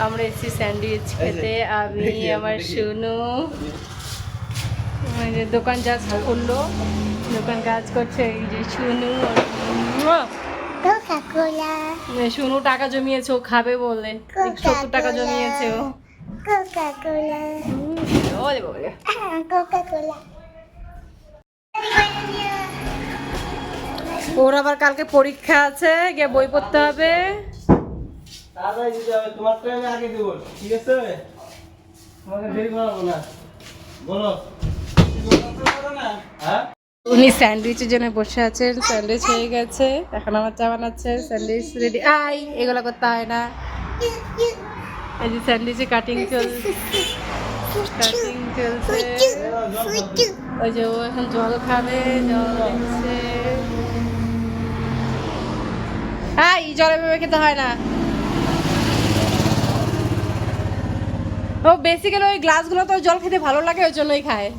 আমরা এসেছি স্যান্ডউইচ খেতে, আমি আমার শুনু। যে দোকান কাজ করলো, দোকান কাজ করছে এই যে শুনু। শুনু টাকা জমিয়েছে ও খাবে বলে, 70 টাকা জমিয়েছে ও। ওর আবার কালকে পরীক্ষা আছে, গিয়ে বই পড়তে হবে। ঠিক আছে, তোমাকে দেরি করাবো না, বলো। উনি স্যান্ডউইচের জন্য বসে আছেন, স্যান্ডউইচ হয়ে গেছে, এখন আমার চা বানাচ্ছে। Sandwich ready. এগুলো করতে হয় না। এই যে স্যান্ডউইচে কাটিং চলছে। ওই যে ও এখন জল খাবে, জল দিচ্ছে। জল এভাবে খেতে হয় না। ও বেসিক্যালি ওই গ্লাসগুলো তো জল খেতে ভালো লাগে, ওই জন্যই খায়।